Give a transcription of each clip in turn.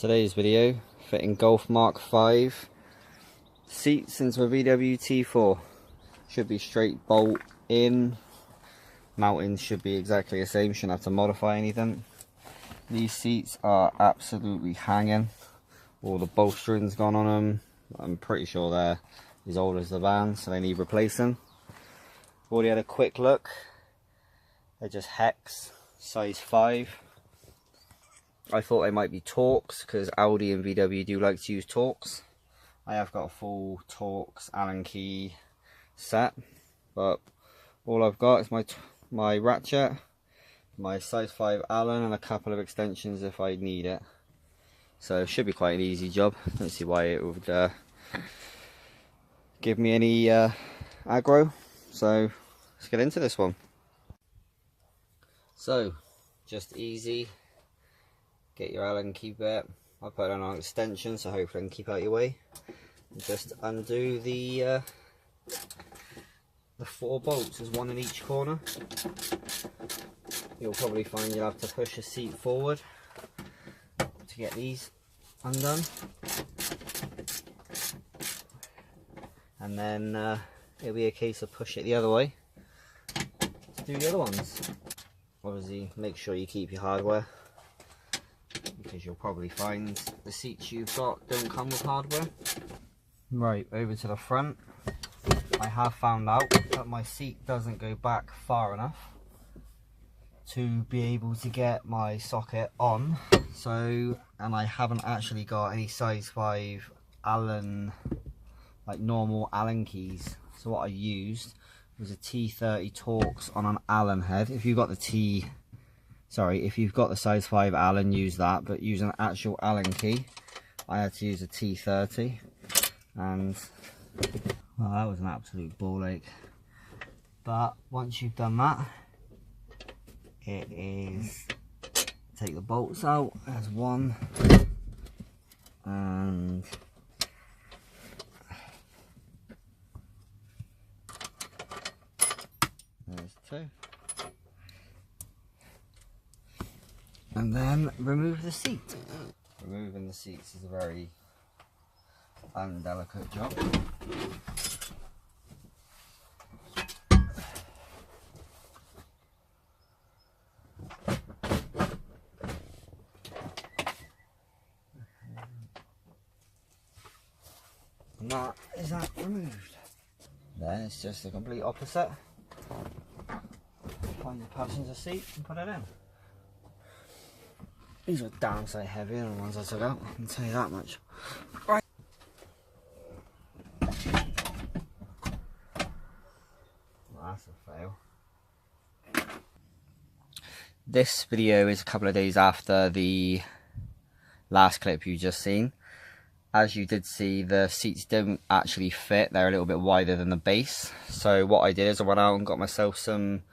Today's video, fitting Golf Mark 5 seats into a VW T4. Should be straight bolt in, mountings should be exactly the same, shouldn't have to modify anything. These seats are absolutely hanging, all the bolstering's gone on them. I'm pretty sure they're as old as the van, so they need replacing. Already had a quick look, they're just hex, size 5. I thought they might be Torx because Audi and VW do like to use Torx. I have got a full Torx Allen key set, but all I've got is my ratchet, my size 5 Allen, and a couple of extensions if I need it. So it should be quite an easy job. Don't see why it would give me any aggro. So let's get into this one. So just easy. Get your Allen key bit. I put it on an extension, so hopefully I can keep out your way. And just undo the 4 bolts. There's one in each corner. You'll probably find you'll have to push a seat forward to get these undone. And then it'll be a case of push it the other way to do the other ones. Obviously, make sure you keep your hardware, because you'll probably find the seats you've got don't come with hardware. Right, over to the front. I have found out that my seat doesn't go back far enough to be able to get my socket on. So, and I haven't actually got any size 5 Allen, like normal Allen keys. So what I used was a T30 Torx on an Allen head. If you've got the if you've got the size 5 Allen, use that, but use an actual Allen key. I had to use a T30, and well, that was an absolute ball ache. But once you've done that, it is take the bolts out. There's one, and there's 2. And then remove the seat. Removing the seats is a very undelicate job. And that is that removed. Then it's just the complete opposite. Find the passenger seat and put it in. These were downside heavier than the ones I took out, I can tell you that much. Right. Well, that's a fail. This video is a couple of days after the last clip you just seen. As you did see, the seats don't actually fit, they're a little bit wider than the base. So what I did is I went out and got myself some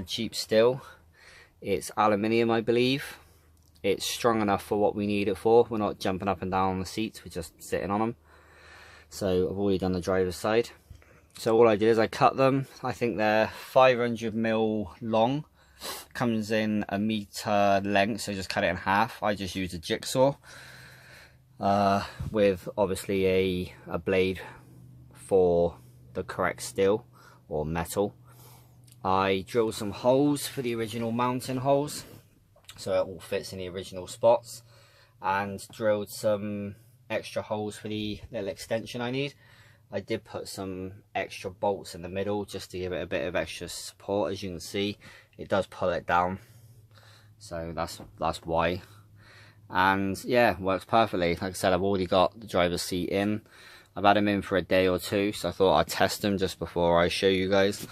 cheap steel. It's aluminium, I believe. It's strong enough for what we need it for. We're not jumping up and down on the seats, we're just sitting on them. So I've already done the driver's side. So all I did is I cut them. I think they're 500mm long. Comes in a meter length, so just cut it in half. I just used a jigsaw with obviously a blade for the correct steel or metal. I drilled some holes for the original mounting holes, so it all fits in the original spots, and drilled some extra holes for the little extension I need. I did put some extra bolts in the middle just to give it a bit of extra support. As you can see, it does pull it down, so that's why. And yeah, works perfectly. Like I said, I've already got the driver's seat in. I've had him in for a day or two, so I thought I'd test him just before I show you guys,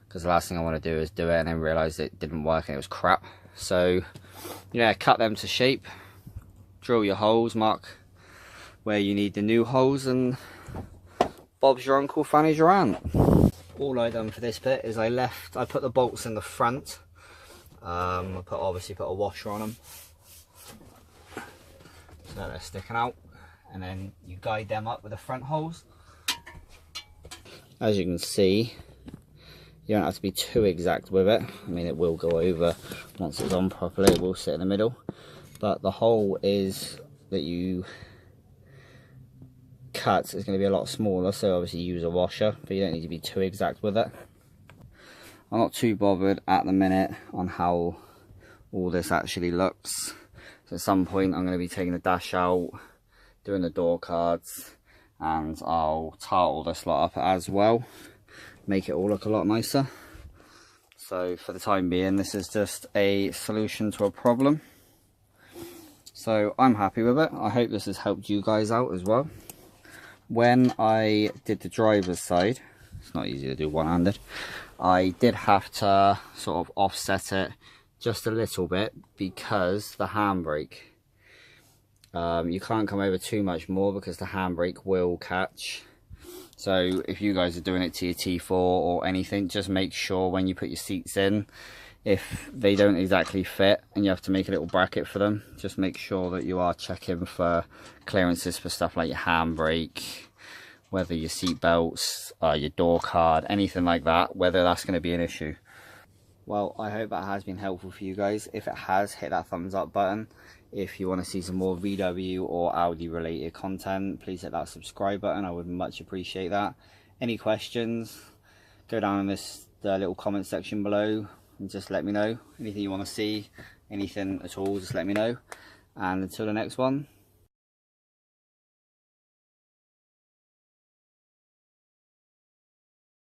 because the last thing I want to do is do it and then realise it didn't work and it was crap. So yeah, cut them to shape, drill your holes, mark where you need the new holes, and Bob's your uncle, Fanny's your aunt. All I done for this bit is I put the bolts in the front. I obviously put a washer on them so they're sticking out, and then you guide them up with the front holes. As you can see, you don't have to be too exact with it. I mean, it will go over once it's on properly, it will sit in the middle, but the hole is that you cut is going to be a lot smaller, so obviously use a washer, but you don't need to be too exact with it. I'm not too bothered at the minute on how all this actually looks. So at some point I'm going to be taking the dash out, doing the door cards, and I'll tar all this lot up as well, make it all look a lot nicer. So for the time being, this is just a solution to a problem. So I'm happy with it. I hope this has helped you guys out as well. When I did the driver's side, it's not easy to do one-handed, I did have to sort of offset it just a little bit because the handbrake, you can't come over too much more because the handbrake will catch. So if you guys are doing it to your T4 or anything, just make sure when you put your seats in, if they don't exactly fit and you have to make a little bracket for them, just make sure that you are checking for clearances for stuff like your handbrake, whether your seat belts, your door card, anything like that, whether that's going to be an issue. Well, I hope that has been helpful for you guys. If it has, hit that thumbs up button. If you want to see some more VW or Audi related content, please hit that subscribe button. I would much appreciate that. Any questions, go down in this little comment section below and just let me know. Anything you want to see, anything at all, just let me know. And until the next one,